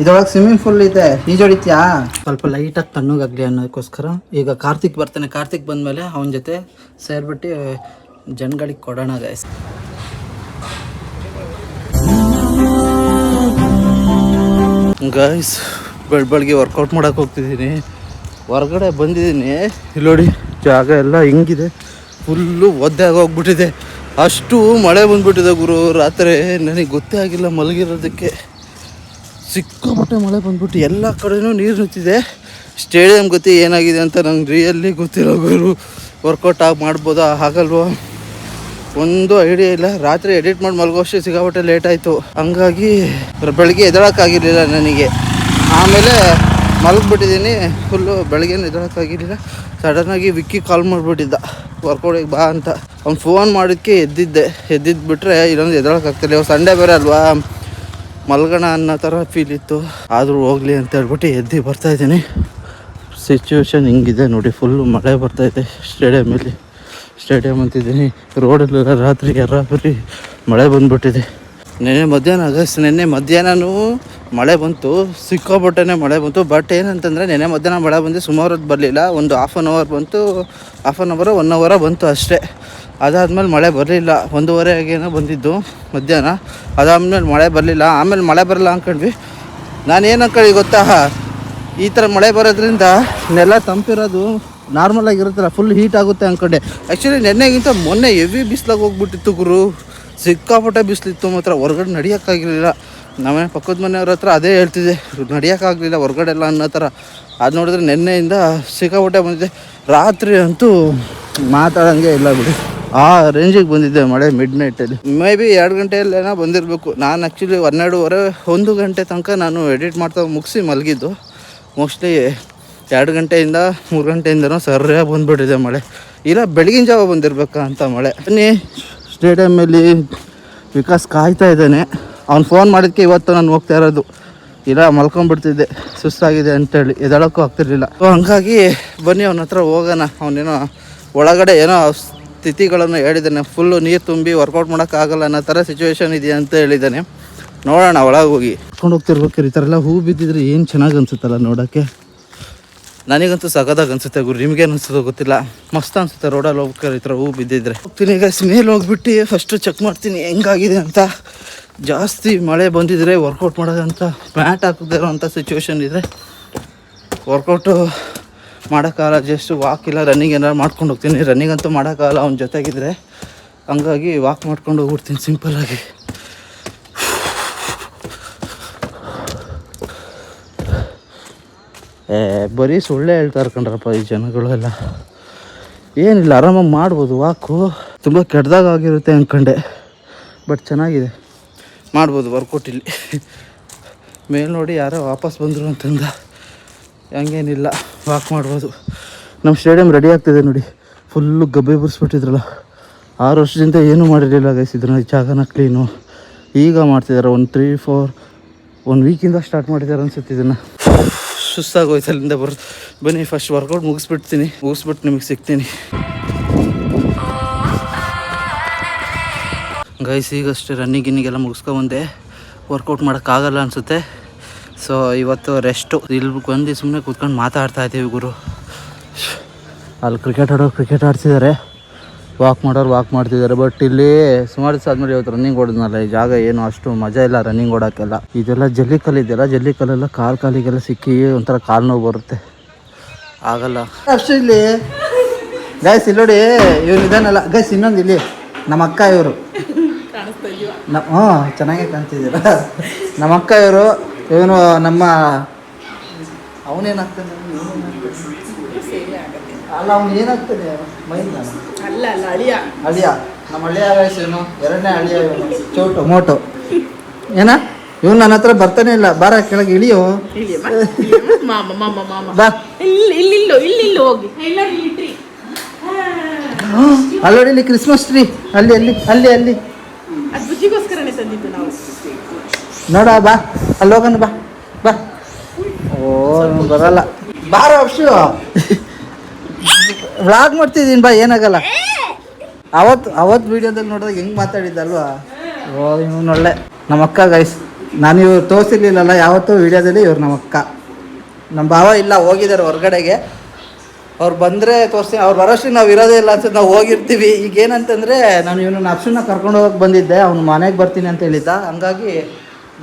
ಇದೊಳಗೆ swimming pool ಇದೆ, ಈಜೊಡಿತ್ಯಾ? ಸ್ವಲ್ಪ ಲೈಟಾಗಿ ತಣ್ಣಗಾಗಲಿ ಅನ್ನೋದಕ್ಕೋಸ್ಕರ ಈಗ ಕಾರ್ತಿಕ್ ಬರ್ತಾನೆ. ಕಾರ್ತಿಕ್ ಬಂದಮೇಲೆ ಅವನ ಜೊತೆ ಸೇರ್ಬಿಟ್ಟು ಜನಗಳಿಗೆ ಕೊಡೋಣ ಗೈಸ್. ಗೈಸ್ ಬೆಳಗ್ಗೆ ವರ್ಕೌಟ್ ಮಾಡೋಕೆ ಹೋಗ್ತಿದ್ದೀನಿ. ಹೊರಗಡೆ ಬಂದಿದ್ದೀನಿ, ಇಲ್ಲಿ ನೋಡಿ ಜಾಗ ಎಲ್ಲ ಹೆಂಗಿದೆ, ಫುಲ್ಲು ಒದ್ದೆ ಆಗೋಗ್ಬಿಟ್ಟಿದೆ. ಅಷ್ಟು ಮಳೆ ಬಂದ್ಬಿಟ್ಟಿದೆ ಗುರು. ರಾತ್ರಿ ನನಗೆ ಗೊತ್ತೇ ಆಗಿಲ್ಲ ಮಲಗಿರೋದಕ್ಕೆ. ಸಿಕ್ಕಾಪಟ್ಟೆ ಮಳೆ ಬಂದ್ಬಿಟ್ಟು ಎಲ್ಲ ಕಡೆನೂ ನೀರು ನಿಂತಿದೆ. ಸ್ಟೇಡಿಯಂ ಗೊತ್ತಿ ಏನಾಗಿದೆ ಅಂತ ನಂಗೆ ರಿಯಲ್ಲಿ ಗೊತ್ತಿರೋ ಗುರು. ವರ್ಕೌಟ್ ಮಾಡ್ಬೋದಾ ಆಗಲ್ವೋ ಒಂದು ಐಡಿಯಾ ಇಲ್ಲ. ರಾತ್ರಿ ಎಡಿಟ್ ಮಾಡಿ ಮಲಗೋಷ್ಟು ಸಿಕ್ಕಾಪಟ್ಟೆ ಲೇಟ್ ಆಯಿತು, ಹಂಗಾಗಿ ಬೆಳಗ್ಗೆ ಎದ್ದೇಳೋಕ್ಕಾಗಿರಲಿಲ್ಲ ನನಗೆ. ಆಮೇಲೆ ಮಲಗಿಬಿಟ್ಟಿದ್ದೀನಿ ಫುಲ್ಲು. ಬೆಳಗ್ಗೆನೂ ಎದ್ದೇಳೋಕ್ಕಾಗಿರಲಿಲ್ಲ. ಸಡನ್ನಾಗಿ ವಿಕ್ಕಿ ಕಾಲ್ ಮಾಡಿಬಿಟ್ಟಿದ್ದ ವರ್ಕೌಟಿಗೆ ಬಾ ಅಂತ. ಅವ್ನು ಫೋನ್ ಮಾಡೋದಕ್ಕೆ ಎದ್ದಿದ್ದು ಬಿಟ್ಟರೆ ಇನ್ನೊಂದು ಎದ್ದೇಳೋಕ್ಕಾಗ್ತಿಲ್ಲ. ಇವಾಗ ಸಂಡೇ ಬೇರೆ ಅಲ್ವಾ, ಮಲ್ಗೋಣ ಅನ್ನೋ ಥರ ಫೀಲ್ ಇತ್ತು. ಆದರೂ ಹೋಗಲಿ ಅಂತ ಹೇಳ್ಬಿಟ್ಟು ಎದ್ದು ಬರ್ತಾಯಿದ್ದೀನಿ. ಸಿಚುವೇಶನ್ ಹಿಂಗಿದೆ ನೋಡಿ, ಫುಲ್ಲು ಮಳೆ ಬರ್ತಾಯಿದೆ ಸ್ಟೇಡಿಯಮ್ ಅಂತಿದ್ದೀನಿ. ರೋಡಲ್ಲೆಲ್ಲ ರಾತ್ರಿ ಬರೀ ಮಳೆ ಬಂದುಬಿಟ್ಟಿದೆ. ನೆನ್ನೆ ಮಧ್ಯಾಹ್ನನೂ ಮಳೆ ಬಂತು, ಸಿಕ್ಕಾಪಟ್ಟೆ ಮಳೆ ಬಂತು. ಬಟ್ ಏನಂತಂದರೆ ನೆನ್ನೆ ಮಧ್ಯಾಹ್ನ ಮಳೆ ಬಂದು ಸುಮಾರು ಹೊತ್ತು ಬರಲಿಲ್ಲ. ಒಂದು ಹಾಫ್ ಆನ್ ಅವರ್ 1 ಅವರ ಬಂತು ಅಷ್ಟೇ. ಅದಾದಮೇಲೆ ಮಳೆ ಬರಲಿಲ್ಲ. 1:30 ಬಂದಿದ್ದು ಮಧ್ಯಾಹ್ನ. ಅದಾದಮೇಲೆ ಮಳೆ ಬರಲಿಲ್ಲ. ಆಮೇಲೆ ಮಳೆ ಬರಲ್ಲ ಅಂದ್ಕೊಂಡ್ವಿ. ನಾನೇನು ಅಂದ್ಕೊಳ್ಳಿ ಗೊತ್ತಾ, ಈ ಥರ ಮಳೆ ಬರೋದ್ರಿಂದ ನೆಲ ತಂಪಿರೋದು ನಾರ್ಮಲಾಗಿರುತ್ತಲ್ಲ, ಫುಲ್ ಹೀಟ್ ಆಗುತ್ತೆ ಅಂದ್ಕೊಂಡೆ. ಆ್ಯಕ್ಚುಲಿ ನೆನ್ನೆಗಿಂತ ಮೊನ್ನೆ ಹೆವಿ ಬಿಸಿಲಾಗಿ ಹೋಗ್ಬಿಟ್ಟಿತ್ತು ಗುರು. ಸಿಕ್ಕಾಪಟ್ಟೆ ಬಿಸಿಲಿತ್ತು ಮಾತ್ರ. ಹೊರಗಡೆ ನಡೆಯೋಕ್ಕಾಗಿರಲಿಲ್ಲ. ನಮ್ಮನೆ ಪಕ್ಕದ ಮನೆಯವ್ರ ಹತ್ರ ಅದೇ ಹೇಳ್ತಿದ್ದೆ, ನಡೆಯೋಕ್ಕಾಗಲಿಲ್ಲ ಹೊರಗಡೆ ಎಲ್ಲ ಅನ್ನೋ ಥರ. ಅದು ನೋಡಿದ್ರೆ ನೆನ್ನೆಯಿಂದ ಸಿಕ್ಕಾಪಟ್ಟೆ ಬಂದಿದೆ. ರಾತ್ರಿ ಅಂತೂ ಮಾತಾಡೋಂಗೆ ಇಲ್ಲ ಬಿಡಿ, ಆ ರೇಂಜಿಗೆ ಬಂದಿದ್ದೆ ಮಳೆ. ಮಿಡ್-ನೈಟಲ್ಲಿ ಮೇ ಬಿ 2 ಗಂಟೆಯಲ್ಲೇನೋ ಬಂದಿರಬೇಕು. ನಾನು ಆ್ಯಕ್ಚುಲಿ 12:30 1 ಗಂಟೆ ತನಕ ನಾನು ಎಡಿಟ್ ಮಾಡ್ತಾ ಮುಗಿಸಿ ಮಲಗಿದ್ದು. ಮೋಸ್ಟ್ಲಿ 2 ಗಂಟೆಯಿಂದ 3 ಗಂಟೆಯಿಂದನೂ ಸರಿಯಾಗಿ ಬಂದುಬಿಟ್ಟಿದೆ ಮಳೆ. ಇಲ್ಲ ಬೆಳಗಿನ ಜಾವ ಬಂದಿರಬೇಕಾ ಅಂತ ಮಳೆ. ಬನ್ನಿ ಸ್ಟೇಡಿಯಮ್ಮಲ್ಲಿ ವಿಕಾಸ್ ಕಾಯ್ತಾ ಇದ್ದಾನೆ. ಅವ್ನು ಫೋನ್ ಮಾಡಿದ್ದಕ್ಕೆ ಇವತ್ತು ನಾನು ಹೋಗ್ತಾ ಇರೋದು. ಇಲ್ಲ ಮಲ್ಕೊಂಡ್ಬಿಡ್ತಿದ್ದೆ, ಸುಸ್ತಾಗಿದೆ ಅಂತೇಳಿ ಎದ್ದೇಳೋಕ್ಕೂ ಆಗ್ತಿರ್ಲಿಲ್ಲ. ಸೊ ಹಂಗಾಗಿ ಬನ್ನಿ ಅವನ ಹತ್ರ ಹೋಗೋಣ. ಅವನೇನೋ ಒಳಗಡೆ ಏನೋ ಸ್ಥಿತಿಗಳನ್ನು ಹೇಳಿದ್ದಾನೆ. ಫುಲ್ಲು ನೀರು ತುಂಬಿ ವರ್ಕೌಟ್ ಮಾಡೋಕ್ಕಾಗಲ್ಲ ಅನ್ನೋ ಥರ ಸಿಚುವೇಶನ್ ಇದೆ ಅಂತ ಹೇಳಿದ್ದಾನೆ. ನೋಡೋಣ ಒಳಗೆ ಹೋಗಿ ಕರ್ಕೊಂಡು ಹೋಗ್ತಿರ್ಬೇಕು. ಈ ಥರ ಎಲ್ಲ ಹೂ ಬಿದ್ದಿದ್ರೆ ಏನು ಚೆನ್ನಾಗಿ ಅನಿಸುತ್ತಲ್ಲ ನೋಡೋಕ್ಕೆ. ನನಗಂತೂ ಸಗದಾಗ ಅನಿಸುತ್ತೆ ಗುರು. ನಿಮಗೇನು ಅನಿಸುತ್ತೋ ಗೊತ್ತಿಲ್ಲ, ಮಸ್ತ್ ಅನಿಸುತ್ತೆ ರೋಡಲ್ಲಿ ಹೋಗ್ತಾರೆ ಈ ಥರ ಹೂ ಬಿದ್ದಿದ್ರೆ. ಹೋಗ್ತೀನಿ ಈಗ ಮೇಲೆ ಹೋಗ್ಬಿಟ್ಟು ಫಸ್ಟು ಚೆಕ್ ಮಾಡ್ತೀನಿ ಹೆಂಗಾಗಿದೆ ಅಂತ. ಜಾಸ್ತಿ ಮಳೆ ಬಂದಿದ್ರೆ ವರ್ಕೌಟ್ ಮಾಡೋದಂತ ಮ್ಯಾಟ್ ಹಾಕಿದಿರೋ ಅಂಥ ಸಿಚುವೇಶನ್ ಇದ್ದರೆ ವರ್ಕೌಟು ಮಾಡೋಕ್ಕಾಗಲ್ಲ. ಜಸ್ಟ್ ವಾಕ್ ಇಲ್ಲ ರನ್ನಿಂಗ್ ಏನಾರು ಮಾಡ್ಕೊಂಡು ಹೋಗ್ತೀನಿ. ರನ್ನಿಂಗ್ ಅಂತೂ ಮಾಡೋಕ್ಕಾಗಲ್ಲ ಅವ್ನ ಜೊತೆಗಿದ್ರೆ, ಹಂಗಾಗಿ ವಾಕ್ ಮಾಡ್ಕೊಂಡು ಹೋಗ್ಬಿಡ್ತೀನಿ ಸಿಂಪಲ್ಲಾಗಿ. ಬರೀ ಸುಳ್ಳೆ ಹೇಳ್ತಾರೆ ಕಣ್ರಪ್ಪ ಈ ಜನಗಳು ಎಲ್ಲ. ಏನಿಲ್ಲ, ಆರಾಮಾಗಿ ಮಾಡ್ಬೋದು ವಾಕು. ತುಂಬ ಕೆಟ್ಟದಾಗಿರುತ್ತೆ ಅಂದ್ಕೊಂಡೆ, ಬಟ್ ಚೆನ್ನಾಗಿದೆ, ಮಾಡ್ಬೋದು ವರ್ಕೌಟ್ ಇಲ್ಲಿ. ಮೇಲೆ ನೋಡಿ ಯಾರೋ ವಾಪಸ್ ಬಂದರು ಅಂತಂದ, ಹಂಗೇನಿಲ್ಲ ವಾಕ್ ಮಾಡ್ಬೋದು. ನಮ್ಮ ಸ್ಟೇಡಿಯಂ ರೆಡಿ ಆಗ್ತಿದೆ ನೋಡಿ. ಫುಲ್ಲು ಗಬ್ಬೆ ಬುರ್ಸ್ಬಿಟ್ಟಿದ್ರಲ್ಲ. 6 ವರ್ಷದಿಂದ ಏನೂ ಮಾಡಿರಲಿಲ್ಲ ಗೈಸ್ ಇದನ್ನ. ಜಾಗನ ಕ್ಲೀನು ಈಗ ಮಾಡ್ತಿದ್ದಾರೆ. 1 ವೀಕಿಂದ ಸ್ಟಾರ್ಟ್ ಮಾಡಿದ್ದಾರೆ ಅನ್ಸುತ್ತೆ ಇದನ್ನು. ಸುಸ್ತಾಗೋಯ್ತು ಅಲ್ಲಿಂದ ಬರೋದು. ಬನ್ನಿ ಫಸ್ಟ್ ವರ್ಕೌಟ್ ಮುಗಿಸ್ಬಿಟ್ಟು ನಿಮಗೆ ಸಿಗ್ತೀನಿ ಗೈಸ್. ಈಗಷ್ಟೇ ರನ್ನಿಂಗಿನ್ನಿಗೆಲ್ಲ ಮುಗಿಸ್ಕೊಂಬಂದೆ. ವರ್ಕೌಟ್ ಮಾಡೋಕ್ಕಾಗಲ್ಲ ಅನಿಸುತ್ತೆ. ಸೊ ಇವತ್ತು ರೆಸ್ಟು. ಇಲ್ಲಿ ಬಂದು ಸುಮ್ಮನೆ ಕೂತ್ಕೊಂಡು ಮಾತಾಡ್ತಾ ಇದ್ದೀವಿ ಗುರು. ಅಲ್ಲಿ ಕ್ರಿಕೆಟ್ ಆಡ್ತಿದ್ದಾರೆ, ವಾಕ್ ಮಾಡ್ತಿದ್ದಾರೆ. ಬಟ್ ಇಲ್ಲಿ ಸುಮಾರು ದಿವಸ ಆದಮೇಲೆ ಇವತ್ತು ರನ್ನಿಂಗ್ ಓಡಿದ್ನಲ್ಲ, ಈ ಜಾಗ ಏನು ಅಷ್ಟು ಮಜಾ ಇಲ್ಲ ರನ್ನಿಂಗ್ ಓಡೋಕ್ಕೆಲ್ಲ. ಇದೆಲ್ಲ ಜಲ್ಲಿಕಲ್ಲಿದೆಯಲ್ಲ, ಜಲ್ಲಿಕಲ್ಲೆಲ್ಲ ಕಾಲಿಗೆಲ್ಲ ಸಿಕ್ಕಿ ಒಂಥರ ಕಾಲು ನೋವು ಬರುತ್ತೆ, ಆಗಲ್ಲ ಅಷ್ಟು. ಇಲ್ಲಿ ಗೈಸ್ ಇಲ್ಲಿ ನೋಡಿ, ಇವ್ರು ಇದಾನಲ್ಲ ಗೈಸ್, ಇನ್ನೊಂದು ಇಲ್ಲಿ ನಮ್ಮ ಅಕ್ಕ ಇವರು. ಹ್ಞೂ ಚೆನ್ನಾಗೇ ಕಾಣ್ತಿದ್ದೀರ. ನಮ್ಮ ಅಕ್ಕ ಇವರು. ಇವನು ನಮ್ಮ ಅವನೇನಾಗ್ತಾನೆ ಅಲ್ಲ, ಅವ್ನು ಏನಾಗ್ತಾನೆ ಮೈಂದ ಅಲ್ಲ ಅಳಿಯ. ನಮ್ಮ ಅಳಿಯ ವಯಸ್ಸೇನು, 2ನೇ ಅಳಿಯ ಇವನು. ಚೋಟು ಮೋಟು ಏನ ಇವನು ನನ್ನ ಹತ್ರ ಬರ್ತಾನೆ ಇಲ್ಲ. ಬಾರ ಕೆಳಗೆ ಇಳಿಯೋ, ಬಾ. ಅಲ್ಲೋಡಿ ಇಲ್ಲಿ ಕ್ರಿಸ್ಮಸ್ ಟ್ರೀ, ಅಲ್ಲಿ ನೋಡ. ಬಾ ಅಲ್ಲಿ ಹೋಗೋಣ, ಬಾ. ಓ ಬರಲ್ಲ, ಬಾರ ಅಪ್ಸು. ವ್ಲಾಗ್ ಮಾಡ್ತಿದ್ದೀನಿ ಬಾ, ಏನಾಗಲ್ಲ. ಅವತ್ತು ವೀಡಿಯೋದಲ್ಲಿ ನೋಡಿದಾಗ ಹೆಂಗೆ ಮಾತಾಡಿದ್ದಲ್ವಾ. ಓ ಇವನು ಒಳ್ಳೆ ನಮ್ಮ ಅಕ್ಕ ಗೈಸ್. ನಾನು ಇವ್ರು ತೋರಿಸಿರ್ಲಿಲ್ಲಲ್ಲ ಯಾವತ್ತೂ ವೀಡಿಯೋದಲ್ಲಿ ಇವ್ರು ನಮ್ಮ ಅಕ್ಕ. ನಮ್ಮ ಭಾವ ಇಲ್ಲ, ಹೋಗಿದ್ದಾರೆ ಹೊರಗಡೆಗೆ. ಅವ್ರು ಬಂದರೆ ತೋರಿಸ್ತೀನಿ. ಅವ್ರು ಬರೋಷ್ಟಿಗೆ ನಾವು ಇರೋದೇ ಇಲ್ಲ ಅನ್ಸುತ್ತೆ, ನಾವು ಹೋಗಿರ್ತೀವಿ. ಈಗ ಏನಂತಂದರೆ ನಾನು ಇವನು ಅಪ್ಸನ್ನ ಕರ್ಕೊಂಡು ಹೋಗಕ್ಕೆ ಬಂದಿದ್ದೆ, ಅವ್ನು ಮನೆಗೆ ಬರ್ತೀನಿ ಅಂತ ಹೇಳಿದ್ದ. ಹಂಗಾಗಿ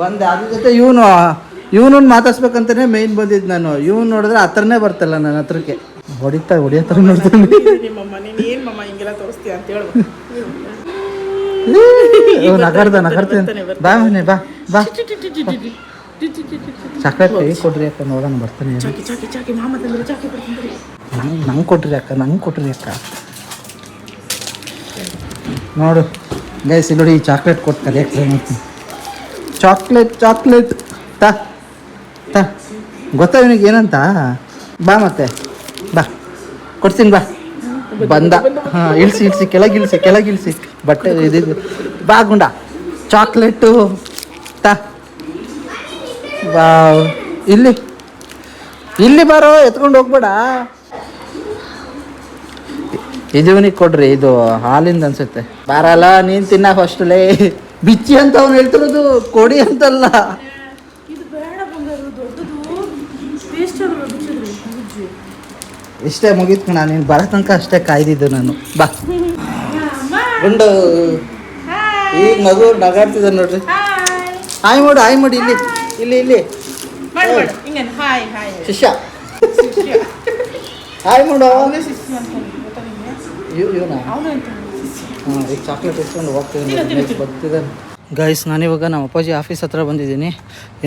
ಬಂದೆ. ಅದ್ರ ಜೊತೆ ಇವನು ಮಾತಾಡ್ಸ್ಬೇಕಂತಲೇ ಮೇಯ್ನ್ ಬಂದಿದ್ದು ನಾನು. ಇವನು ನೋಡಿದ್ರೆ ಹತ್ರನೇ ಬರ್ತಲ್ಲ ನನ್ನ ಹತ್ರಕ್ಕೆ, ಹೊಡಿಯತ್ರ ನೋಡ್ತೀನಿ. ನಗಾಡ್ತೀನಿ. ಬಾ ಮನೆ ಬಾ ಬಾ. ಚಾಕ್ಲೇಟ್ ಕೊಡ್ರಿ ಅಕ್ಕ, ನೋಡೋಣ ಬರ್ತಾನೆ. ನಂಗೆ ಕೊಟ್ರಿ ಅಕ್ಕ ನೋಡು ಗೈಸ್, ಇಲ್ಲಿ ನೋಡಿ ಈ ಚಾಕ್ಲೇಟ್ ಕೊಟ್ಟು ಕಲಿಯಕ್ಕೆ ಟ್ರೈ ಮಾಡ್ತೀನಿ. ಚಾಕ್ಲೇಟ್ ತಾ ಗೊತ್ತಾ ಇವನಿಗೆ ಏನಂತ? ಬಾ ಮತ್ತೆ ಬಾ ಕೊಡ್ತೀನಿ ಬಾ. ಬಂದ. ಹಾಂ, ಇಳಿಸಿ ಕೆಳಗಿಳಿಸಿ ಬಟ್ಟೆ ಇದು. ಬಾ ಗುಂಡ, ಚಾಕ್ಲೇಟು ತಾ. ಬಾ ಇಲ್ಲಿ ಬಾರೋ, ಎತ್ಕೊಂಡು ಹೋಗ್ಬೇಡ. ಇದು ಇವನಿಗೆ ಕೊಡ್ರಿ, ಇದು ಹಾಲಿಂದ ಅನ್ಸುತ್ತೆ. ಬಾರಲ್ಲ ನೀನು ತಿನ್ನ ಫಸ್ಟಲ್ಲೇ. ಬಿಚ್ಚಿ ಅಂತ ಅವ್ನು ಹೇಳ್ತಿರೋದು, ಕೊಡಿ ಅಂತಲ್ಲ. ಇಷ್ಟೇ ಮುಗೀತು ಕಣ, ನೀನು ಬರೋ ತನಕ ಅಷ್ಟೇ ಕಾಯ್ದಿದ್ದು ನಾನು. ಬಾ ಗುಂಡು. ಈಗ ಮಗು ನಗಾಡ್ತಿದ್ದ ನೋಡ್ರಿ. ಹಾಯ್ ಮಾಡಿ ಇಲ್ಲಿ ಶಿಷ್ಯ ಹಾಯ್ ಮಾಡು. ಇವನಾ? ಹಾಂ, ಈಗ ಚಾಕ್ಲೇಟ್ ಇಸ್ಕೊಂಡು ಬರ್ತಿದ್ದಾನೆ. ಗೈಸ್, ನಾನಿವಾಗ ನಮ್ಮ ಅಪ್ಪಾಜಿ ಆಫೀಸ್ ಹತ್ರ ಬಂದಿದ್ದೀನಿ.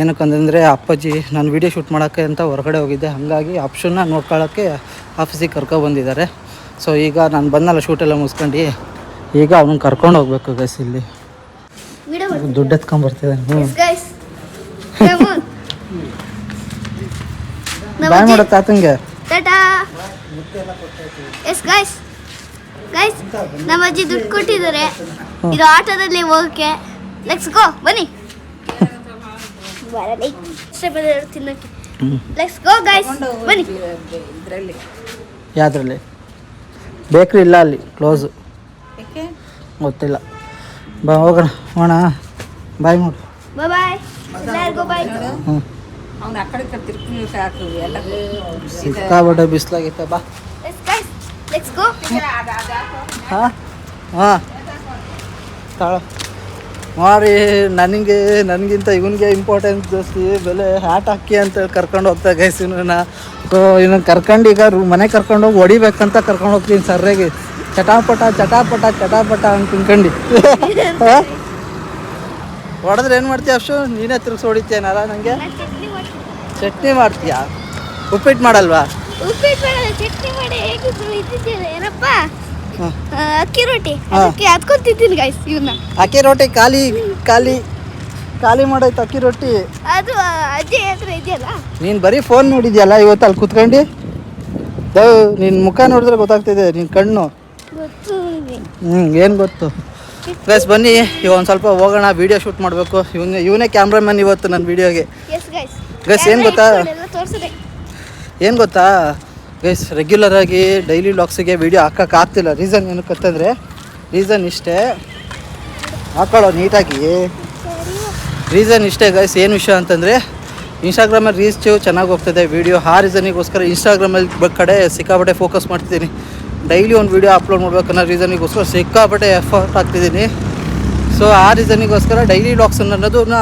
ಏನಕ್ಕಂತಂದರೆ ಅಪ್ಪಾಜಿ ನಾನು ವೀಡಿಯೋ ಶೂಟ್ ಮಾಡೋಕ್ಕೆ ಅಂತ ಹೊರಗಡೆ ಹೋಗಿದ್ದೆ. ಹಾಗಾಗಿ ಆಪ್ಷನ್ನ ನೋಡ್ಕೊಳ್ಳೋಕ್ಕೆ ಆಫೀಸಿಗೆ ಕರ್ಕೊಬಂದಿದ್ದಾರೆ. ಸೊ ಈಗ ನಾನು ಬಂದಲ್ಲ ಶೂಟೆಲ್ಲ ಮುಗಿಸ್ಕೊಂಡು, ಈಗ ಅವನು ಕರ್ಕೊಂಡು ಹೋಗ್ಬೇಕು ಗೈಸ್. ಇಲ್ಲಿ ದುಡ್ಡು ಎತ್ಕೊಂಡ್ಬರ್ತಿದ್ದಾನೆ. ಬಾಯ್ ಮಾಡೋ ತಾತಂಗೆ. ನಮ್ಮ ಅಜ್ಜಿ ದುಡ್ಡು ಕೊಟ್ಟಿದ್ದಾರೆ ಇದು ಆಟೋದಲ್ಲಿ ಹೋಗಕ್ಕೆ. ಲೆಟ್ಸ್ ಗೋ, ಬನ್ನಿ. ತಿನ್ನಕ್ಕೆ ಲೆಟ್ಸ್ ಗೋ ಗೈಸ್, ಬನ್ನಿ. ಯಾವ್ದ್ರಲ್ಲಿ? ಬೇಕ್ರಿ ಇಲ್ಲ, ಅಲ್ಲಿ ಕ್ಲೋಸು, ಗೊತ್ತಿಲ್ಲ. ಬಾ ಹೋಗೋಣ. ಬಾಯ್ ಮಾಡು. ಬಾಯ್ ಎಲ್ಲರಿಗೂ ಬಾಯ್. ಹ್ಞೂ, ಸಿಕ್ಕಾಬಟ್ಟೆ ಬಿಸಿಲಾಗಿತ್ತ. ಬಾ ಲೆಟ್ಸ್ ಗೋ. ಹಾಂ ತಾಳ ಮಾಡಿ. ನನಗಿಂತ ಇವನಿಗೆ ಇಂಪಾರ್ಟೆನ್ಸ್ ಜಾಸ್ತಿ. ಬೆಲೆ ಹ್ಯಾಟ್ ಹಾಕಿ ಅಂತ ಕರ್ಕೊಂಡು ಹೋಗ್ತಾ ಗೈಸ್ ಇವನನ್ನ. ಸೊ ಇವನ್ನ ಕರ್ಕೊಂಡು ಈಗ ಮನೆ ಕರ್ಕೊಂಡೋಗಿ ಹೊಡಿಬೇಕಂತ ಕರ್ಕೊಂಡು ಹೋಗ್ತೀನಿ ಸರ್ರೆಗೆ. ಚಟಾಪಟ ಅಂತ ತಿನ್ಕೊಂಡು ಹೊಡೆದ್ರೆ ಏನು ಮಾಡ್ತೀಯ ಅಷ್ಟು? ನೀನೇ ತಿರ್ಗಿಸಿ ಹೊಡಿತೀಯನಲ್ಲ ನನಗೆ. ಚಟ್ನಿ ಮಾಡ್ತೀಯಾ? ಉಪ್ಪಿಟ್ಟು ಮಾಡಲ್ವಾ? ಚಟ್ನಿ ಮಾಡಿ ಏನಪ್ಪ, ಅಕ್ಕಿ ರೊಟ್ಟಿ ಅದ್ಕೊಂತಿದ್ದೀನಿ ಗೈಸ್. ಇವನ್ನ ಅಕ್ಕಿ ರೊಟ್ಟಿ ಖಾಲಿ ಮಾಡೈತೆ. ಅಕ್ಕಿ ರೊಟ್ಟಿ ಅದು ಅಜ್ಜಿ ಹತ್ರ ಇದೆಯಲ್ಲ. ನೀನು ಬರೀ ಫೋನ್ ನೋಡಿದ್ಯಲ್ಲ ಇವತ್ತು ಅಲ್ಲಿ ಕುತ್ಕೊಂಡು. ನಿನ್ನ ಮುಖ ನೋಡಿದ್ರೆ ಗೊತ್ತಾಗ್ತಿದೆ, ನಿನ್ನ ಕಣ್ಣು. ಏನು ಗೊತ್ತು ಗೈಸ್. ಬನ್ನಿ ಈಗ ಒಂದು ಸ್ವಲ್ಪ ಹೋಗೋಣ, ವೀಡಿಯೋ ಶೂಟ್ ಮಾಡಬೇಕು. ಇವನೇ ಕ್ಯಾಮ್ರಾಮನ್ ಇವತ್ತು ನನ್ನ ವೀಡಿಯೋಗೆ ಗೈಸ್. ಏನು ಗೊತ್ತಾ ಗೈಸ್, ರೆಗ್ಯುಲರಾಗಿ ಡೈಲಿ ವ್ಲಾಗ್ಸಿಗೆ ವೀಡಿಯೋ ಹಾಕೋಕ್ಕಾಗ್ತಿಲ್ಲ. ರೀಸನ್ ಏನಕ್ಕಂತಂದರೆ, ರೀಸನ್ ಇಷ್ಟೇ, ಹಾಕೊಳ್ಳೋ ನೀಟಾಗಿ. ರೀಸನ್ ಇಷ್ಟೇ ಗೈಸ್. ಏನು ವಿಷಯ ಅಂತಂದರೆ, ಇನ್ಸ್ಟಾಗ್ರಾಮಲ್ಲಿ ರೀಚು ಚೆನ್ನಾಗಿ ಹೋಗ್ತದೆ ವೀಡಿಯೋ. ಆ ರೀಸನಿಗೋಸ್ಕರ ಇನ್ಸ್ಟಾಗ್ರಾಮಲ್ಲಿ ಕಡೆ ಸಿಕ್ಕಾಪಟ್ಟೆ ಫೋಕಸ್ ಮಾಡ್ತಿದ್ದೀನಿ. ಡೈಲಿ ಒಂದು ವೀಡಿಯೋ ಅಪ್ಲೋಡ್ ಮಾಡ್ಬೇಕನ್ನೋ ರೀಸನಿಗೋಸ್ಕರ ಸಿಕ್ಕಾಪಟ್ಟೆ ಎಫರ್ಟ್ ಹಾಕ್ತಿದ್ದೀನಿ. ಸೊ ಆ ರೀಸನಿಗೋಸ್ಕರ ಡೈಲಿ ವ್ಲಾಗ್ಸ್ ಅನ್ನೋದನ್ನ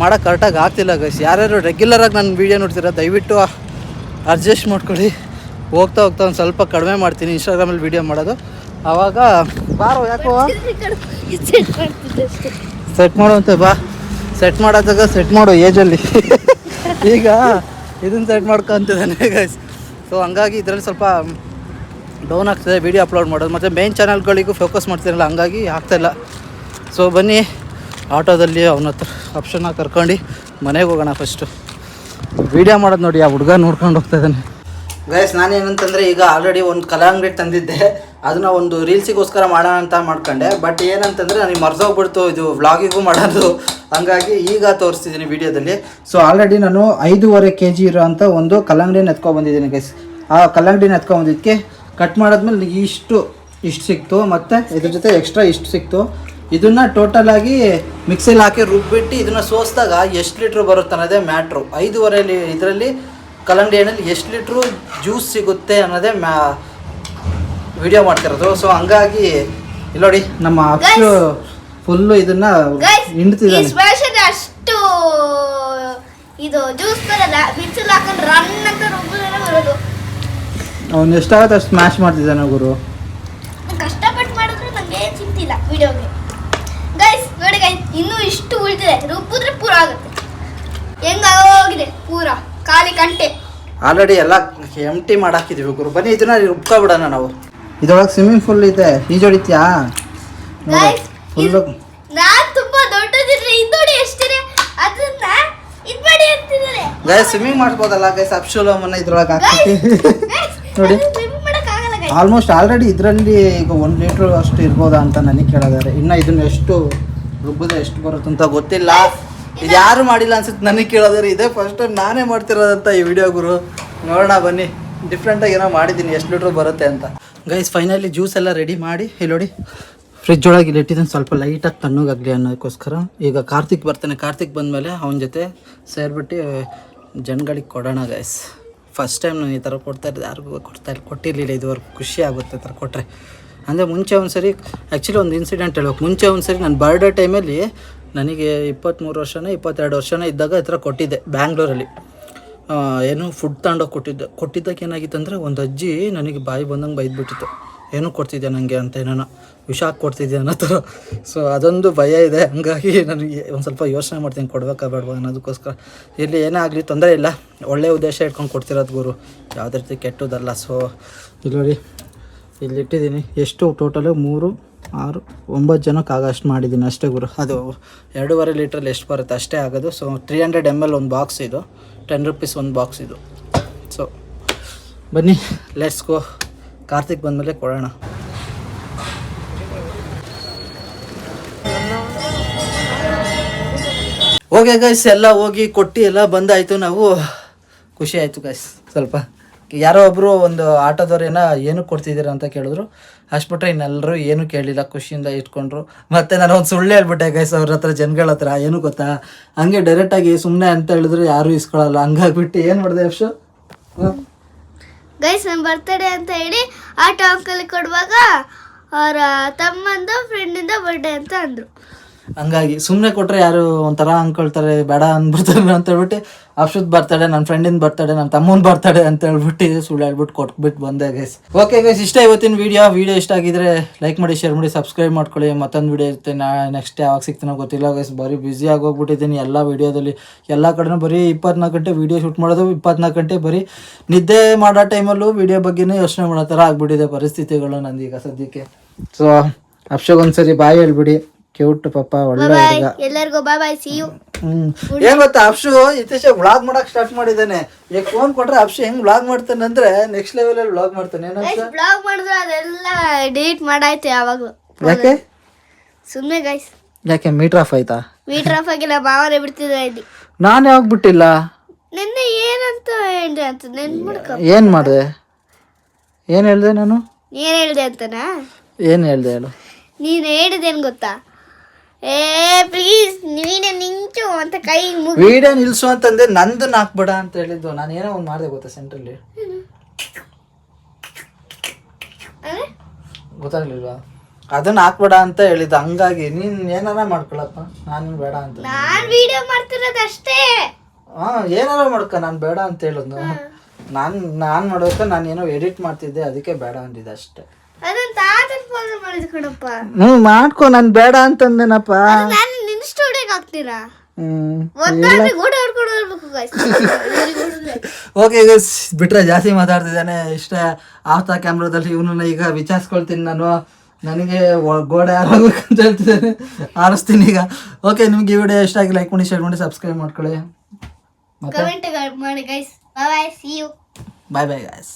ಮಾಡೋಕ್ಕೆ ಕರೆಕ್ಟಾಗಿ ಆಗ್ತಿಲ್ಲ ಗೈಸ್. ಯಾರ್ಯಾರು ರೆಗ್ಯುಲರಾಗಿ ನನ್ನ ವೀಡಿಯೋ ನೋಡ್ತೀರ ದಯವಿಟ್ಟು ಅಡ್ಜಸ್ಟ್ ಮಾಡ್ಕೊಳ್ಳಿ. ಹೋಗ್ತಾ ಒಂದು ಸ್ವಲ್ಪ ಕಡಿಮೆ ಮಾಡ್ತೀನಿ ಇನ್ಸ್ಟಾಗ್ರಾಮಲ್ಲಿ ವೀಡಿಯೋ ಮಾಡೋದು. ಆವಾಗ ಬಾರೋ, ಯಾಕೋ ಸೆಟ್ ಮಾಡುವಂತೆ ಬಾ. ಸೆಟ್ ಮಾಡೋದಾಗ ಸೆಟ್ ಮಾಡೋ ಏಜಲ್ಲಿ ಈಗ ಇದನ್ನು ಸೆಟ್ ಮಾಡ್ಕೊತಿದ್ದಾನೆ ಗೈಸ್. ಸೊ ಹಂಗಾಗಿ ಇದರಲ್ಲಿ ಸ್ವಲ್ಪ ಡೌನ್ ಆಗ್ತದೆ ವೀಡಿಯೋ ಅಪ್ಲೋಡ್ ಮಾಡೋದು. ಮತ್ತು ಮೇನ್ ಚಾನಲ್ಗಳಿಗೂ ಫೋಕಸ್ ಮಾಡ್ತಿರಲ್ಲ, ಹಂಗಾಗಿ ಆಗ್ತಾಯಿಲ್ಲ. ಸೊ ಬನ್ನಿ ಆಟೋದಲ್ಲಿ ಅವನ ಹತ್ರ ಆಪ್ಷನ್ನ ಕರ್ಕೊಂಡು ಮನೆಗೆ ಹೋಗೋಣ. ಫಸ್ಟು ವೀಡಿಯೋ ಮಾಡೋದು ನೋಡಿ, ಆ ಹುಡುಗ ನೋಡ್ಕೊಂಡು ಹೋಗ್ತಾ ಇದ್ದಾನೆ ಗೈಸ್. ನಾನೇನಂತಂದರೆ ಈಗ ಆಲ್ರೆಡಿ ಒಂದು ಕಲ್ಲಂಗಡಿ ತಂದಿದ್ದೆ, ಅದನ್ನು ಒಂದು ರೀಲ್ಸಿಗೋಸ್ಕರ ಮಾಡೋಣ ಅಂತ ಮಾಡ್ಕೊಂಡೆ. ಬಟ್ ಏನಂತಂದರೆ ನನಗೆ ಮರ್ಸೋಗ್ಬಿಡ್ತು ಇದು ವ್ಲಾಗಿಗೂ ಮಾಡೋದು. ಹಂಗಾಗಿ ಈಗ ತೋರಿಸ್ತಿದ್ದೀನಿ ವೀಡಿಯೋದಲ್ಲಿ. ಸೊ ಆಲ್ರೆಡಿ ನಾನು 5.5 kg ಇರೋಂಥ ಒಂದು ಕಲ್ಲಂಗಡಿನ ಎತ್ಕೊಬಂದಿದ್ದೀನಿ ಗೈಸ್. ಆ ಕಲ್ಲಂಗಡಿನ ಎತ್ಕೊಬಂದಿದ್ದಕ್ಕೆ ಕಟ್ ಮಾಡಾದ್ಮೇಲೆ ಇಷ್ಟು ಸಿಕ್ತು, ಮತ್ತು ಇದ್ರ ಜೊತೆ ಎಕ್ಸ್ಟ್ರಾ ಇಷ್ಟು ಸಿಕ್ತು. ಇದನ್ನ ಟೋಟಲ್ ಆಗಿ ಮಿಕ್ಸಿಲಿ ಹಾಕಿ ರುಬ್ಬಿಟ್ಟು ಇದನ್ನ ಸೋಸಿದಾಗ ಎಷ್ಟು ಲೀಟ್ರ್ ಬರುತ್ತೆ ಅನ್ನೋದೇ ಮ್ಯಾಟ್ರು. 5.5 ಇದರಲ್ಲಿ ಕಲ್ಲಂಗಡಿ ಹಣ್ಣಲ್ಲಿ ಎಷ್ಟು ಲೀಟ್ರು ಜ್ಯೂಸ್ ಸಿಗುತ್ತೆ ಅನ್ನೋದೇ ವಿಡಿಯೋ ಮಾಡ್ತಿರೋದು. ಸೊ ಹಂಗಾಗಿ ಇಲ್ಲಿ ನೋಡಿ ನಮ್ಮ ಅಷ್ಟು ಫುಲ್ಲು ಇದನ್ನ ಹಿಂಡ್ತಿದ್ದಾನೆ. ಅಷ್ಟು ಇದು ಜ್ಯೂಸ್ ಬರಲ್ಲ, ಮಿಕ್ಸಿಲಿ ಹಾಕೊಂಡು ರನ್ ಅಂತ ರುಬ್ಬಿದ್ರೆ ಬರೋದು. ಅವ್ನು ಎಷ್ಟಾಗುತ್ತೆ ಅಷ್ಟು ಸ್ಮ್ಯಾಶ್ ಮಾಡ್ತಿದ್ದಾನೆ ಗುರು. ಕಷ್ಟಪಟ್ಟು ಮಾಡಿದ್ರೆ ನಂಗೆ ಏನು ಸಿಗ್ತಿಲ್ಲ ವಿಡಿಯೋಗೆ. ಗೈಸ್ ನೋಡಿ ಗೈಸ್, ಇನ್ನೂ ಇಷ್ಟು ಉಳಿದಿದೆ, ರುಬ್ಬಿದ್ರೆ ಪೂರ ಆಗುತ್ತೆ. ಹೆಂಗಾಗೋಗಿದೆ ಪೂರ ಖಾಲಿ ಕಂಟೆ. ಆಲ್ರೆಡಿ ಎಲ್ಲ ಎಂಟಿ ಮಾಡಾಕಿದೀವಿ ಗುರು. ಬನ್ನಿ ಇದನ್ನ ರುಬ್ಕೊಬಿಡೋಣ ನಾವು. ಇದ್ರೊಳಗೆ ಸ್ವಿಮ್ಮಿಂಗ್ ಪೂಲ್ ಇದೆ, ಈಜೊಡಿತ್ಯಾ? ಫುಲ್ಲು ನಾನು ತುಂಬಾ ದೊಡ್ಡದಿದ್ರೆ ಇದು ನೋಡಿ ಎಷ್ಟಿದೆ, ಅದನ್ನ ಇದು ಮಾಡಿ ಅಂತಿದ್ದಾರೆ. ಗೈಸ್ ಸ್ವಿಮ್ಮಿಂಗ್ ಮಾಡ್ಬೋದಲ್ಲ ಗೈಸ್? ಅಪ್ಶುಲಮನ್ನ ಇದ್ರೊಳಗೆ ಹಾಕ್ಬಿಟ್ಟು ನೋಡಿ. ಆಲ್ಮೋಸ್ಟ್ ಆಲ್ರೆಡಿ ಇದರಲ್ಲಿ ಈಗ 1 ಲೀಟ್ರ್ ಅಷ್ಟು ಇರ್ಬೋದಾ ಅಂತ ನನಗೆ ಕೇಳಿದ್ದಾರೆ. ಇನ್ನು ಇದನ್ನ ಎಷ್ಟು ರುಬ್ಬಿದ್ರೆ ಎಷ್ಟು ಬರುತ್ತೆ ಅಂತ ಗೊತ್ತಿಲ್ಲ. ಇದು ಯಾರು ಮಾಡಿಲ್ಲ ಅನ್ಸುತ್ತೆ ನನಗೆ ಕೇಳೋದ್ರೆ. ಇದೇ ಫಸ್ಟ್ ಟೈಮ್ ನಾನೇ ಮಾಡ್ತಿರೋದಂತ ಈ ವಿಡಿಯೋ ಗುರು. ನೋಡೋಣ ಬನ್ನಿ, ಡಿಫ್ರೆಂಟಾಗಿ ಏನೋ ಮಾಡಿದ್ದೀನಿ, ಎಷ್ಟು ಲೀಟ್ರ್ ಬರುತ್ತೆ ಅಂತ. ಗೈಸ್ ಫೈನಲಿ ಜ್ಯೂಸ್ ಎಲ್ಲ ರೆಡಿ ಮಾಡಿ ಇಲ್ಲಿ ನೋಡಿ ಫ್ರಿಜ್ ಒಳಗೆ ಇಲ್ಲಿ ಇಟ್ಟಿದ್ದೀನಿ, ಸ್ವಲ್ಪ ಲೈಟಾಗಿ ತಣ್ಣಗಾಗಲಿ ಅನ್ನೋದಕ್ಕೋಸ್ಕರ. ಈಗ ಕಾರ್ತಿಕ್ ಬರ್ತಾನೆ, ಕಾರ್ತಿಕ್ ಬಂದಮೇಲೆ ಅವನ ಜೊತೆ ಸೇರಿಬಿಟ್ಟು ಜನಗಳಿಗೆ ಕೊಡೋಣ ಗೈಸ್. ಫಸ್ಟ್ ಟೈಮ್ ನಾನು ಈ ಥರ ಕೊಡ್ತಾಯಿದ್ದೆ, ಯಾರಿಗೂ ಕೊಟ್ಟಿರಲಿಲ್ಲ ಇದುವರೆಗೂ. ಖುಷಿ ಆಗುತ್ತೆ ಈ ಥರ ಕೊಟ್ಟರೆ. ಅಂದರೆ ಮುಂಚೆ ಒಂದು ಸರಿ ಆ್ಯಕ್ಚುಲಿ ಒಂದು ಇನ್ಸಿಡೆಂಟ್ ಹೇಳ್ಬೇಕು. ಮುಂಚೆ ಒಂದು ಸರಿ ನನ್ನ ಬರ್ಡೇ ಟೈಮಲ್ಲಿ ನನಗೆ 23 ವರ್ಷನೋ 22 ವರ್ಷನೋ ಇದ್ದಾಗ ಈ ಥರ ಕೊಟ್ಟಿದ್ದೆ ಬ್ಯಾಂಗ್ಳೂರಲ್ಲಿ. ಏನೋ ಫುಡ್ ತಗೊಂಡೋಗಿ ಕೊಟ್ಟಿದ್ದಕ್ಕೆ ಏನಾಗಿತ್ತು ಅಂದರೆ ಒಂದು ಅಜ್ಜಿ ನನಗೆ ಬಾಯಿ ಬಂದಂಗೆ ಬೈದ್ಬಿಟ್ಟಿತ್ತು. ಏನೂ ಕೊಡ್ತಿದ್ದೆ ನನಗೆ ಅಂತ, ಏನೋ ವಿಷ ಕೊಡ್ತಿದ್ದೆ ಅನ್ನೋ ಥರ. ಸೊ ಅದೊಂದು ಭಯ ಇದೆ. ಹಂಗಾಗಿ ನನಗೆ ಒಂದು ಸ್ವಲ್ಪ ಯೋಚನೆ ಮಾಡ್ತೀನಿ ಕೊಡ್ಬೇಕಾ ಬೇಡವಾ ಅನ್ನೋದಕ್ಕೋಸ್ಕರ. ಇಲ್ಲಿ ಏನೇ ಆಗಲಿ ತೊಂದರೆ ಇಲ್ಲ, ಒಳ್ಳೆಯ ಉದ್ದೇಶ ಇಟ್ಕೊಂಡು ಕೊಡ್ತಿರೋದು ಗುರು, ಯಾವುದೇ ರೀತಿ ಕೆಟ್ಟದಲ್ಲ. ಸೊ ಇಲ್ಲಿ ನೋಡಿ ಇಲ್ಲಿ ಇಟ್ಟಿದ್ದೀನಿ. ಎಷ್ಟು ಟೋಟಲು 3, 6, 9 ಜನಕ್ಕೆ ಆಗಷ್ಟು ಮಾಡಿದ್ದೀನಿ ಅಷ್ಟೇ ಗುರು. ಅದು 2.5 ಲೀಟ್ರಲ್ಲಿ ಎಷ್ಟು ಬರುತ್ತೆ ಅಷ್ಟೇ ಆಗೋದು. ಸೊ 300 ml ಒಂದು ಬಾಕ್ಸ್ ಇದು, 10 ರೂಪೀಸ್ ಒಂದು ಬಾಕ್ಸ್ ಇದು. ಸೊ ಬನ್ನಿ ಲೆಟ್ಸ್ ಗೋ, ಕಾರ್ತಿಕ್ ಬಂದಮೇಲೆ ಕೊಡೋಣ. ಓಕೆ ಗೈಸ್, ಎಲ್ಲ ಹೋಗಿ ಕೊಟ್ಟು ಎಲ್ಲ ಬಂದಾಯಿತು. ನಾವು ಖುಷಿ ಆಯಿತು ಗೈಸ್. ಸ್ವಲ್ಪ ಯಾರೋ ಒಬ್ಬರು ಒಂದು ಆಟೋದವ್ರು ಏನು ಕೊಡ್ತಿದ್ದೀರ ಅಂತ ಕೇಳಿದ್ರು. ಅಷ್ಟು ಬಿಟ್ಟರೆ ಇನ್ನೆಲ್ಲರೂ ಏನೂ ಕೇಳಲಿಲ್ಲ, ಖುಷಿಯಿಂದ ಇಟ್ಕೊಂಡ್ರು. ಮತ್ತು ನಾನು ಒಂದು ಸುಳ್ಳು ಹೇಳ್ಬಿಟ್ಟೆ ಗೈಸ್ ಅವ್ರ ಹತ್ರ, ಜನಗಳ ಹತ್ರ. ಏನು ಗೊತ್ತಾ, ಹಂಗೆ ಡೈರೆಕ್ಟಾಗಿ ಸುಮ್ಮನೆ ಅಂತ ಹೇಳಿದ್ರು ಯಾರೂ ಇಸ್ಕೊಳ್ಳಲ್ಲ. ಹಂಗಾಗ್ಬಿಟ್ಟು ಏನು ಮಾಡಿದೆ ಅಷ್ಟು ಗೈಸ್, ನನ್ನ ಬರ್ತಡೇ ಅಂತ ಹೇಳಿ ಆಟೋ ಅಂಕಲ್ ಕೊಡುವಾಗ ಅವರ ತಮ್ಮಂದು ಫ್ರೆಂಡಿಂದ ಬರ್ಡೇ ಅಂತ ಅಂದರು. ಹಂಗಾಗಿ ಸುಮ್ಮನೆ ಕೊಟ್ಟರೆ ಯಾರು ಒಂಥರ ಅಂದ್ಕೊಳ್ತಾರೆ, ಬೇಡ ಅಂದ್ಬಿಡ್ತಾರೆ ಅಂತ ಹೇಳ್ಬಿಟ್ಟು ಅಪ್ಶುದ್ ಬರ್ತಡೆ, ನನ್ನ ಫ್ರೆಂಡಿನ ಬರ್ತಡೆ, ನನ್ನ ತಮ್ಮನ ಬರ್ತಡೆ ಅಂತ ಹೇಳ್ಬಿಟ್ಟು ಸುಳ್ಳು ಹೇಳ್ಬಿಟ್ಟು ಕೊಟ್ಬಿಟ್ಟು ಬಂದೆ ಗೈಸ್. ಓಕೆ ಗೈಸ್, ಇಷ್ಟ ಇವತ್ತಿನ ವಿಡಿಯೋ ಇಷ್ಟ ಆಗಿದ್ರೆ ಲೈಕ್ ಮಾಡಿ, ಶೇರ್ ಮಾಡಿ, ಸಬ್ಸ್ಕ್ರೈಬ್ ಮಾಡ್ಕೊಳ್ಳಿ. ಮತ್ತೊಂದು ವಿಡಿಯೋ ಇರುತ್ತೆ. ನೆಕ್ಸ್ಟ್ ಯಾವಾಗ ಸಿಗ್ತಾನೋ ಗೊತ್ತಿಲ್ಲ ಗೈಸ್. ಬರೀ ಬ್ಯುಸಿ ಆಗೋಗ್ಬಿಟ್ಟಿದ್ದೀನಿ ಎಲ್ಲ ವೀಡಿಯೋದಲ್ಲಿ. ಎಲ್ಲ ಕಡೆನೂ ಬರೀ 24 ಗಂಟೆ ವೀಡಿಯೋ ಶೂಟ್ ಮಾಡೋದು, 24 ಗಂಟೆ ಬರೀ ನಿದ್ದೆ ಮಾಡೋ ಟೈಮಲ್ಲೂ ವೀಡಿಯೋ ಬಗ್ಗೆನೇ ಯೋಚನೆ ಮಾಡೋ ಥರ ಆಗ್ಬಿಟ್ಟಿದೆ ಪರಿಸ್ಥಿತಿಗಳು ನಂದೀಗ ಸದ್ಯಕ್ಕೆ. ಸೊ ಅಪ್ಶಗೊಂದ್ಸರಿ ಬಾಯ್ ಹೇಳ್ಬಿಡಿ. ಕ್ಯೂಟ್ ಪಾಪ, ಒಳ್ಳೆ ಹುಡುಗ. ಎಲ್ಲರಿಗೂ ಬಾಯ್ ಬಾಯ್, ಸಿ ಯು. ಏನ್ ಗೊತ್ತಾ, ಅಪ್ಶು ಇತ್ತೀಚೆಗೆ ವ್ಲಾಗ್ ಮಾಡಕ್ ಸ್ಟಾರ್ಟ್ ಮಾಡಿದ್ದಾನೆ. ಈಗ ಫೋನ್ ಕೊಟ್ರೆ ಅಪ್ಶು ಹೆಂಗ್ ವ್ಲಾಗ್ ಮಾಡ್ತಾನೆ ಅಂದ್ರೆ ನೆಕ್ಸ್ಟ್ ಲೆವೆಲ್ ಅಲ್ಲಿ ವ್ಲಾಗ್ ಮಾಡ್ತಾನೆ. ವ್ಲಾಗ್ ಮಾಡಿದ್ರೆ ಅದೆಲ್ಲ ಡಿಲೀಟ್ ಮಾಡಾಯ್ತು ಯಾವಾಗ್ಲೂ. ಯಾಕೆ ಸುಮ್ಮನೆ ಗೈಸ್. ಯಾಕೆ ಮೀಟರ್ ಆಫ್ ಆಯ್ತಾ? ಮೀಟರ್ ಆಫ್ ಆಗಿಲ್ಲ, ಬಾವರೇ ಬಿಡ್ತಿದ್ರೆ ಇಲ್ಲಿ. ನಾನು ಯಾವಾಗ ಬಿಟ್ಟಿಲ್ಲ. ನಿನ್ನೆ ಏನಂತ ಹೇಳ್ದೆ ಅಂತ ನೆನ್ಪು ಮಾಡ್ಕೊ. ಏನ್ ಮಾಡಿದೆ? ಏನ್ ಹೇಳ್ದೆ ನಾನು? ಏನ್ ಹೇಳ್ದೆ ಅಂತನಾ? ಏನ್ ಹೇಳ್ದೆ ಹೇಳು. ನೀನು ಹೇಳಿದೇನು ಗೊತ್ತಾ, ಪ್ಲೀಸ್ ನೀನೆ ನಿಂಚು ಅಂತ ಕೈ ವಿಡಿಯೋ ನಿಲ್ಸು ಅಂತಂದೆ. ನಂದು ಹಾಕ್ಬೇಡ ಅಂತ ಹೇಳಿದ್ದು. ನಾನು ಏನೋ ಒಂದು ಮಾಡಿದೆ ಗೊತ್ತಾ ಸೆಂಟ್ರಲ್ಲಿ, ಗೊತ್ತಾಗ್ಲಿಲ್ವಾ? ಅದನ್ನ ಹಾಕ್ಬೇಡ ಅಂತ ಹೇಳಿದ್ದು. ಹಂಗಾಗಿ ನೀನ್ ಏನಾರ ಮಾಡ್ಕೊಳಪ್ಪ, ನಾನು ಬೇಡ ಅಂತ. ನಾನ್ ವಿಡಿಯೋ ಮಾಡ್ತಿರೋದು ಅಷ್ಟೇ. ಏನಾರ ಮಾಡ್ಕ, ನಾನು ಬೇಡ ಅಂತ ಹೇಳೋದು. ನಾನು ಮಾಡೋಕೆ ನಾನು ಏನೋ ಎಡಿಟ್ ಮಾಡ್ತಿದ್ದೆ, ಅದಕ್ಕೆ ಬೇಡ ಅಂದಿದ್ದೆ ಅಷ್ಟೇ. ಮಾಡ್ಕೊ, ನಾನು ಬೇಡ ಅಂತಂದೇನಪ್ಪ. ಓಕೆ ಗೈಸ್, ಬಿಟ್ರೆ ಜಾಸ್ತಿ ಮಾತಾಡ್ತಿದ್ದಾನೆ. ಇಷ್ಟ ಆಫ್ತಾ ಕ್ಯಾಮ್ರಾದಲ್ಲಿ ಇವನನ್ನ ಈಗ ವಿಚಾರಿಸ್ಕೊಳ್ತೀನಿ ನಾನು. ನನಗೆ ಗೋಡೆ ಆರಾಗಬೇಕಂತ ಹೇಳ್ತಿದ್ದಾನೆ, ಆರಿಸ್ತೀನಿ ಈಗ. ಓಕೆ, ನಿಮ್ಗೆ ಈ ವಿಡಿಯೋ ಇಷ್ಟ ಆಗಿ ಲೈಕ್ ಮಾಡಿ, ಶೇರ್ ಮಾಡಿ, ಸಬ್ಸ್ಕ್ರೈಬ್ ಮಾಡ್ಕೊಳ್ಳಿ. ಕಮೆಂಟ್ ಮಾಡಿ guys. Bye bye, see you. Bye bye guys.